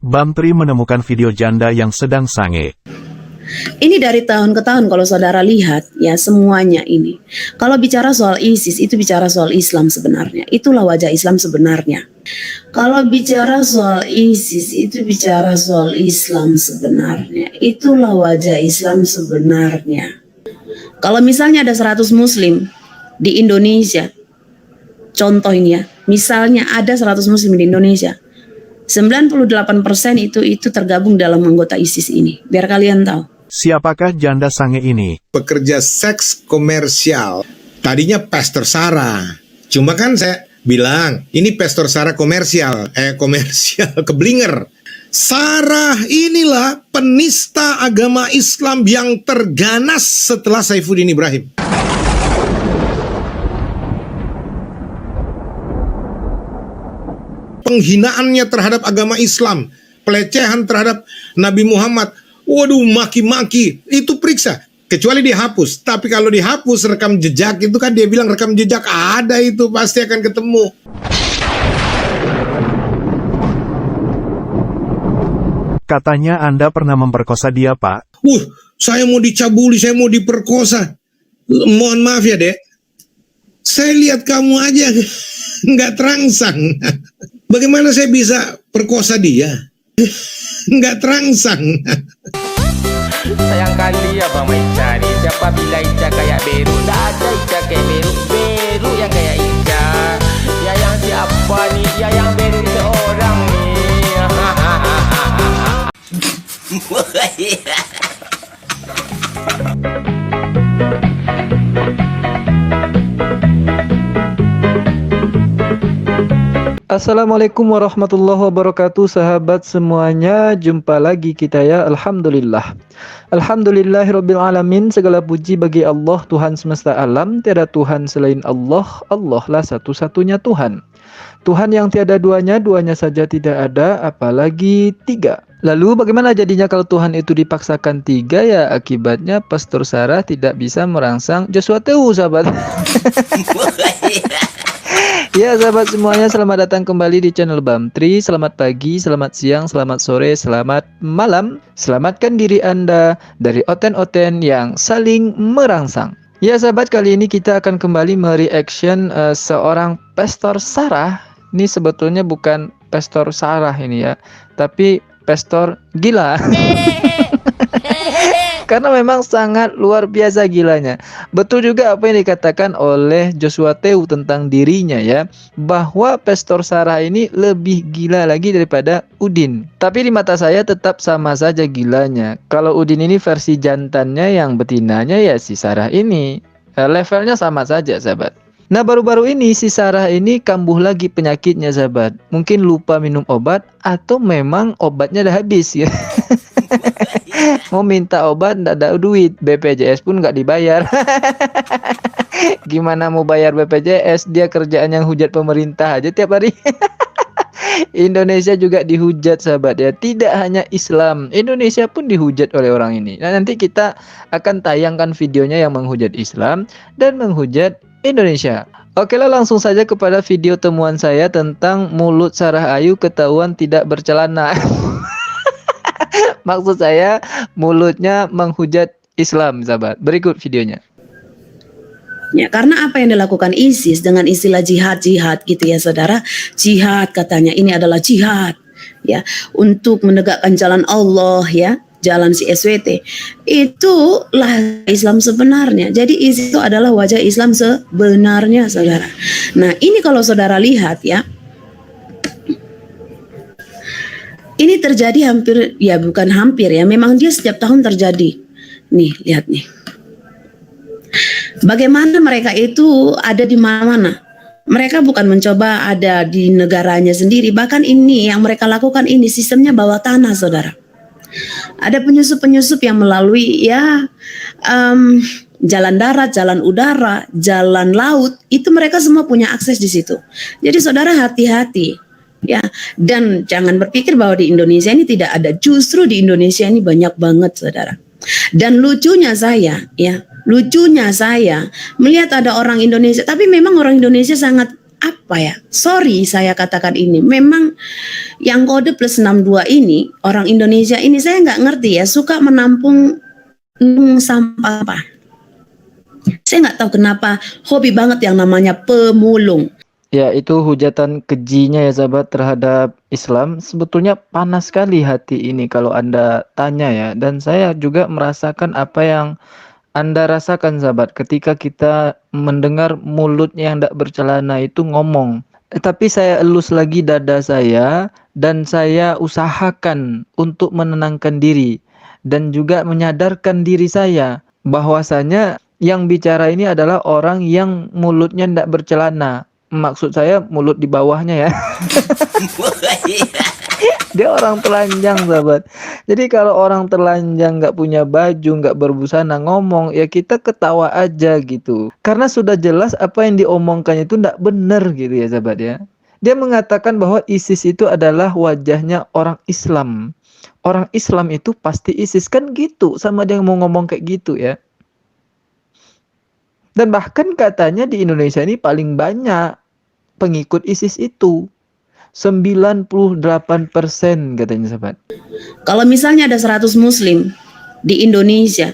Bamtri menemukan video janda yang sedang sange. Ini dari tahun ke tahun kalau saudara lihat ya semuanya ini. Kalau bicara soal ISIS itu bicara soal Islam sebenarnya. Itulah wajah Islam sebenarnya. Kalau bicara soal ISIS itu bicara soal Islam sebenarnya. Itulah wajah Islam sebenarnya. Kalau misalnya ada 100 muslim di Indonesia, contoh ini ya, misalnya ada 100 muslim di Indonesia, 98% itu tergabung dalam anggota ISIS ini. Biar kalian tahu. Siapakah janda sange ini? Pekerja seks komersial. Tadinya Pastor Sarah. Cuma kan saya bilang, ini Pastor Sarah komersial. Keblinger. Sarah inilah penista agama Islam yang terganas setelah Saifuddin Ibrahim. Penghinaannya terhadap agama Islam, pelecehan terhadap Nabi Muhammad, waduh, maki-maki, itu periksa. Kecuali dihapus. Tapi kalau dihapus rekam jejak, itu kan dia bilang rekam jejak ada, itu pasti akan ketemu. Katanya Anda pernah memperkosa dia, Pak. Saya mau dicabuli, saya mau diperkosa. Mohon maaf ya, Dek. Saya lihat kamu aja nggak terangsang. Bagaimana saya bisa perkosa dia? Nggak terangsang. Sayang kali ya Bang Ica nih. Siapa bila Ica kayak Beru? Nggak ada Ica kayak Beru. Beru yang kayak Ica. Ya yang siapa nih? Ya yang Beru seorang nih. Assalamualaikum warahmatullahi wabarakatuh, sahabat semuanya. Jumpa lagi kita ya. Alhamdulillah. Alhamdulillahirabbil alamin. Segala puji bagi Allah, Tuhan semesta alam. Tiada Tuhan selain Allah. Allah lah satu-satunya Tuhan. Tuhan yang tiada duanya, duanya saja tidak ada, apalagi tiga. Lalu bagaimana jadinya kalau Tuhan itu dipaksakan tiga? Ya akibatnya Pastor Sarah tidak bisa merangsang Joshua Tewu, sahabat. Ya sahabat semuanya, selamat datang kembali di channel Bamtri. Selamat pagi, selamat siang, selamat sore, selamat malam. Selamatkan diri Anda dari oten-oten yang saling merangsang. Ya sahabat, kali ini kita akan kembali mereaction seorang Pastor Sarah. Ini sebetulnya bukan Pastor Sarah ini ya, tapi Pastor gila. Karena memang sangat luar biasa gilanya. Betul juga apa yang dikatakan oleh Joshua Tewu tentang dirinya ya, bahwa Pastor Sarah ini lebih gila lagi daripada Udin. Tapi di mata saya tetap sama saja gilanya. Kalau Udin ini versi jantannya, yang betinanya ya si Sarah ini. Levelnya sama saja sahabat. Nah baru-baru ini si Sarah ini kambuh lagi penyakitnya sahabat. Mungkin lupa minum obat atau memang obatnya udah habis ya. Mau minta obat nggak ada duit, BPJS pun nggak dibayar. Gimana mau bayar BPJS? Dia kerjaan yang hujat pemerintah aja tiap hari. Indonesia juga dihujat sahabat ya. Tidak hanya Islam, Indonesia pun dihujat oleh orang ini. Nah nanti kita akan tayangkan videonya yang menghujat Islam dan menghujat Indonesia. Oke lah, langsung saja kepada video temuan saya tentang mulut Sarah Ayu ketahuan tidak bercelana. Maksud saya mulutnya menghujat Islam sahabat. Berikut videonya. Ya, karena apa yang dilakukan ISIS dengan istilah jihad gitu ya saudara. Jihad katanya, ini adalah jihad ya, untuk menegakkan jalan Allah ya, jalan si SWT. Itulah Islam sebenarnya. Jadi ISIS itu adalah wajah Islam sebenarnya saudara. Nah ini kalau saudara lihat ya, ini terjadi hampir, ya bukan hampir ya, memang dia setiap tahun terjadi. Nih, lihat nih. Bagaimana mereka itu ada di mana-mana. Mereka bukan mencoba ada di negaranya sendiri. Bahkan ini yang mereka lakukan ini sistemnya bawah tanah, saudara. Ada penyusup-penyusup yang melalui ya jalan darat, jalan udara, jalan laut. Itu mereka semua punya akses di situ. Jadi saudara hati-hati. Ya, dan jangan berpikir bahwa di Indonesia ini tidak ada. Justru di Indonesia ini banyak banget saudara. Dan lucunya saya ya, lucunya saya melihat ada orang Indonesia, tapi memang orang Indonesia sangat apa ya? Sorry saya katakan ini. Memang yang kode plus 62 ini, orang Indonesia ini saya nggak ngerti ya, suka menampung sampah. Saya nggak tahu kenapa hobi banget yang namanya pemulung. Ya, itu hujatan kejinya ya sahabat terhadap Islam. Sebetulnya panas sekali hati ini kalau Anda tanya ya. Dan saya juga merasakan apa yang Anda rasakan sahabat ketika kita mendengar mulutnya yang tidak bercelana itu ngomong. Tapi saya elus lagi dada saya dan saya usahakan untuk menenangkan diri dan juga menyadarkan diri saya bahwasanya yang bicara ini adalah orang yang mulutnya tidak bercelana. Maksud saya mulut di bawahnya ya. Dia orang telanjang sahabat. Jadi kalau orang telanjang nggak punya baju, nggak berbusana ngomong, ya kita ketawa aja gitu. Karena sudah jelas apa yang diomongkannya itu nggak benar gitu ya sahabat ya. Dia mengatakan bahwa ISIS itu adalah wajahnya orang Islam. Orang Islam itu pasti ISIS, kan gitu. Sama dia mau ngomong kayak gitu ya. Dan bahkan katanya di Indonesia ini paling banyak pengikut ISIS itu. 98% katanya sahabat. Kalau misalnya ada 100 muslim di Indonesia,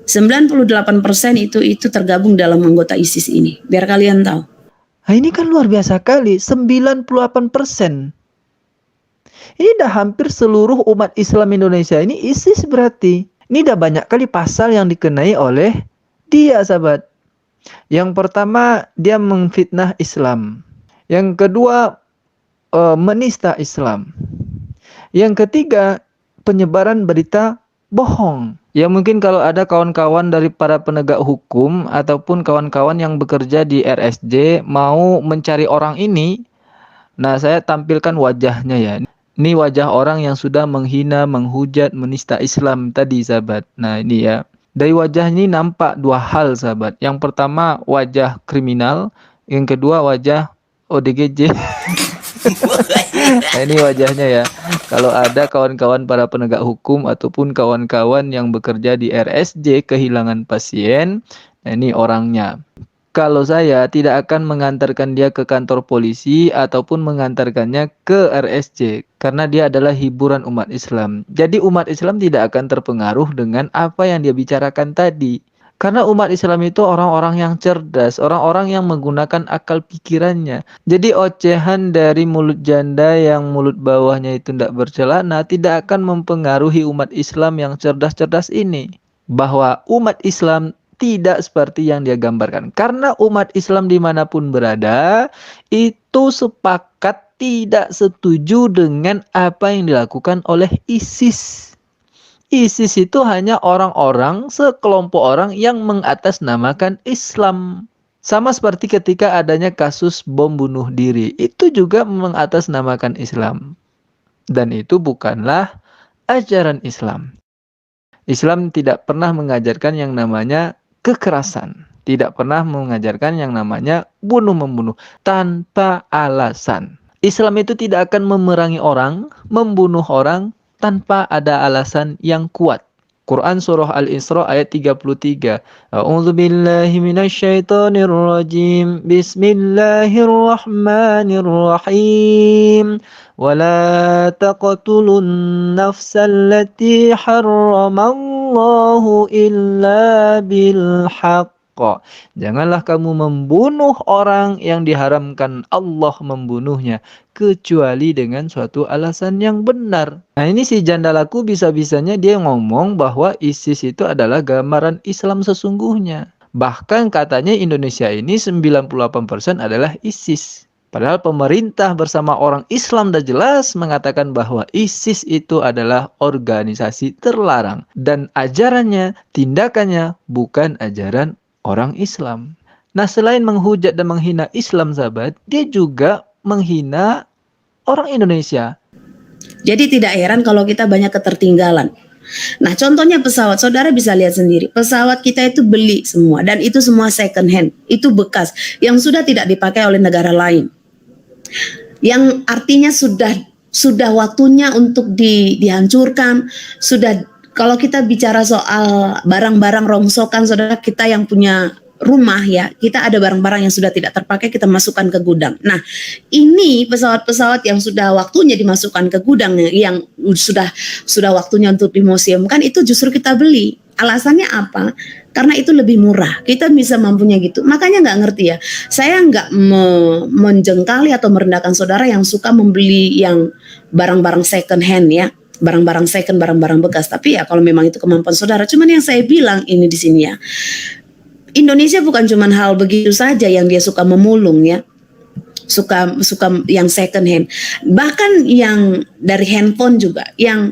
98% itu tergabung dalam anggota ISIS ini. Biar kalian tahu. Nah, ini kan luar biasa kali, 98%. Ini dah hampir seluruh umat Islam Indonesia ini ISIS berarti. Ini dah banyak kali pasal yang dikenai oleh dia sahabat. Yang pertama, dia memfitnah Islam. Yang kedua, menista Islam. Yang ketiga, penyebaran berita bohong. Ya mungkin kalau ada kawan-kawan dari para penegak hukum ataupun kawan-kawan yang bekerja di RSJ mau mencari orang ini, nah saya tampilkan wajahnya ya. Ini wajah orang yang sudah menghina, menghujat, menista Islam tadi sahabat. Nah ini ya. Dari wajah ini nampak dua hal sahabat. Yang pertama wajah kriminal, yang kedua wajah ODGJ. Nah, ini wajahnya ya. Kalau ada kawan-kawan para penegak hukum ataupun kawan-kawan yang bekerja di RSJ kehilangan pasien, nah ini orangnya. Kalau saya tidak akan mengantarkan dia ke kantor polisi ataupun mengantarkannya ke RSJ karena dia adalah hiburan umat Islam. Jadi umat Islam tidak akan terpengaruh dengan apa yang dia bicarakan tadi. Karena umat Islam itu orang-orang yang cerdas, orang-orang yang menggunakan akal pikirannya. Jadi ocehan dari mulut janda yang mulut bawahnya itu tidak bercelana tidak akan mempengaruhi umat Islam yang cerdas-cerdas ini. Bahwa umat Islam tidak seperti yang dia gambarkan. Karena umat Islam dimanapun berada, itu sepakat tidak setuju dengan apa yang dilakukan oleh ISIS. ISIS itu hanya orang-orang, sekelompok orang yang mengatasnamakan Islam. Sama seperti ketika adanya kasus bom bunuh diri, itu juga mengatasnamakan Islam. Dan itu bukanlah ajaran Islam. Islam tidak pernah mengajarkan yang namanya kekerasan. Tidak pernah mengajarkan yang namanya bunuh-membunuh tanpa alasan. Islam itu tidak akan memerangi orang, membunuh orang, tanpa ada alasan yang kuat. Quran surah Al-Isra ayat 33. A'udzu billahi minasyaitonir rajim. Bismillahirrahmanirrahim. Wala taqtulun nafsallati harramallahu illa bil haqq. Janganlah kamu membunuh orang yang diharamkan Allah membunuhnya kecuali dengan suatu alasan yang benar. Nah ini si janda laku bisa-bisanya dia ngomong bahwa ISIS itu adalah gambaran Islam sesungguhnya. Bahkan katanya Indonesia ini 98% adalah ISIS. Padahal pemerintah bersama orang Islam dah jelas mengatakan bahwa ISIS itu adalah organisasi terlarang. Dan ajarannya, tindakannya bukan ajaran orang Islam. Nah selain menghujat dan menghina Islam sahabat, dia juga menghina orang Indonesia. Jadi tidak heran kalau kita banyak ketertinggalan. Nah contohnya pesawat, saudara bisa lihat sendiri. Pesawat kita itu beli semua dan itu semua second hand. Itu bekas yang sudah tidak dipakai oleh negara lain. Yang artinya sudah waktunya untuk dihancurkan. Sudah, kalau kita bicara soal barang-barang rongsokan, saudara, kita yang punya rumah ya, kita ada barang-barang yang sudah tidak terpakai kita masukkan ke gudang. Nah, ini pesawat-pesawat yang sudah waktunya dimasukkan ke gudang, yang sudah waktunya untuk dimuseumkan, itu justru kita beli. Alasannya apa? Karena itu lebih murah. Kita bisa mampunya gitu. Makanya nggak ngerti ya. Saya nggak menjengkali atau merendahkan saudara yang suka membeli yang barang-barang second hand ya, barang-barang second, barang-barang bekas. Tapi ya kalau memang itu kemampuan saudara. Cuman yang saya bilang ini di sini ya, Indonesia bukan cuman hal begitu saja yang dia suka memulung ya. Suka yang second hand. Bahkan yang dari handphone juga, yang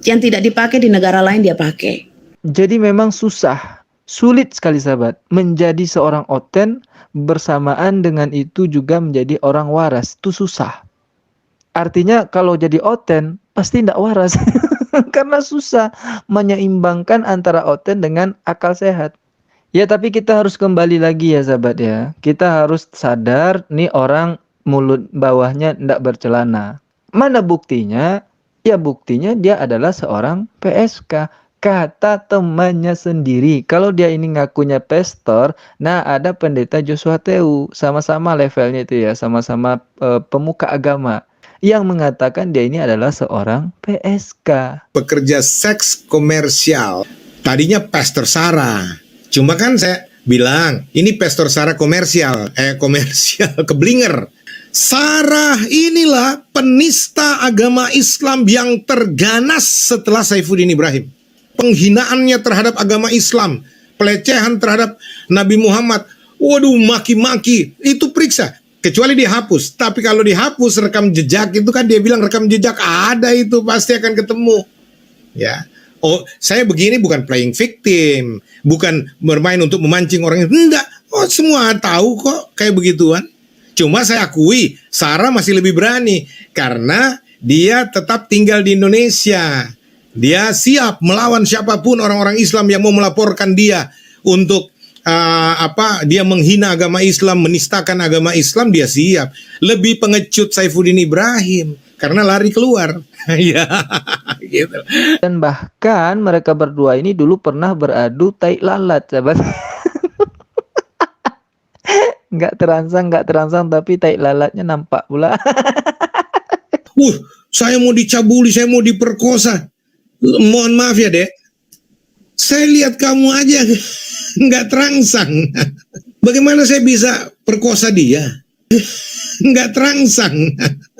tidak dipakai di negara lain dia pakai. Jadi memang sulit sekali sahabat menjadi seorang oten bersamaan dengan itu juga menjadi orang waras. Itu susah. Artinya kalau jadi oten pasti tidak waras. Karena susah menyeimbangkan antara oten dengan akal sehat. Ya tapi kita harus kembali lagi ya sahabat ya. Kita harus sadar nih orang mulut bawahnya tidak bercelana. Mana buktinya? Ya buktinya dia adalah seorang PSK. Kata temannya sendiri. Kalau dia ini ngakunya pastor, nah ada pendeta Joshua Teu. Sama-sama levelnya itu ya. Sama-sama pemuka agama. Yang mengatakan dia ini adalah seorang PSK. Pekerja seks komersial. Tadinya Pastor Sarah. Cuma kan saya bilang, ini Pastor Sarah komersial keblinger. Sarah inilah penista agama Islam yang terganas setelah Saifuddin Ibrahim. Penghinaannya terhadap agama Islam, pelecehan terhadap Nabi Muhammad, waduh maki-maki, itu periksa. Kecuali dihapus, tapi kalau dihapus rekam jejak itu kan dia bilang rekam jejak ada itu pasti akan ketemu. Ya, oh saya begini bukan playing victim, bukan bermain untuk memancing orang, enggak. Oh semua tahu kok kayak begituan. Cuma saya akui Sarah masih lebih berani karena dia tetap tinggal di Indonesia. Dia siap melawan siapapun orang-orang Islam yang mau melaporkan dia untuk dia menghina agama Islam, menistakan agama Islam, dia siap. Lebih pengecut Saifuddin Ibrahim karena lari keluar. Ya, gitu. Dan bahkan mereka berdua ini dulu pernah beradu tai lalat, sahabat. Nggak terangsang, tapi tai lalatnya nampak pula. Saya mau dicabuli, saya mau diperkosa. Mohon maaf ya dek, saya lihat kamu aja nggak terangsang. Bagaimana saya bisa perkosa dia? Nggak terangsang.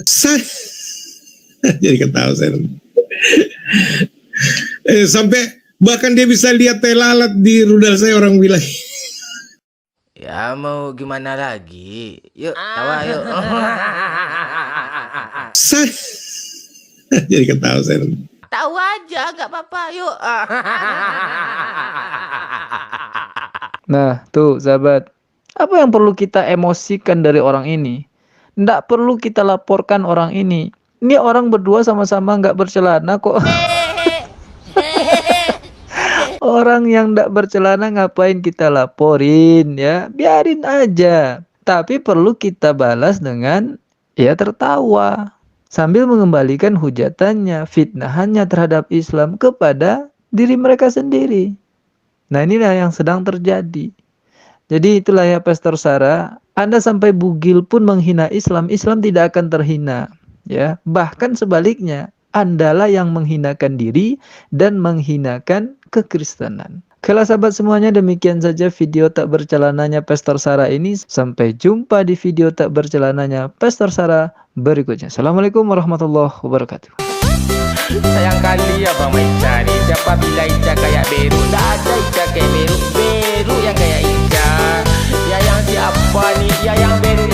Saya jadi ketawa saya. Sampai bahkan dia bisa lihat tai lalat di rudal saya, orang bilang. Ya mau gimana lagi? Yuk tawa yuk. Saya jadi ketawa saya. Tahu aja, gak apa-apa, yuk. Nah, tuh sahabat. Apa yang perlu kita emosikan dari orang ini? Nggak perlu kita laporkan orang ini. Ini orang berdua sama-sama nggak bercelana kok. Orang yang nggak bercelana ngapain kita laporin ya? Biarin aja. Tapi perlu kita balas dengan ya tertawa. Sambil mengembalikan hujatannya, fitnahannya terhadap Islam kepada diri mereka sendiri. Nah inilah yang sedang terjadi. Jadi itulah ya Pastor Sarah, Anda sampai bugil pun menghina Islam, Islam tidak akan terhina. Ya, bahkan sebaliknya, Andalah yang menghinakan diri dan menghinakan kekristenan. Kalau sahabat semuanya, demikian saja video tak bercelananya Pastor Sarah ini. Sampai jumpa di video tak bercelananya Pastor Sarah berikutnya. Assalamualaikum warahmatullahi wabarakatuh. Sayang kali ya Bang Ica nih. Siapa bila Ica kayak Beru? Tak ada Ica kayak Beru. Beru yang kayak Ica. Ya yang siapa nih? Ya yang Beru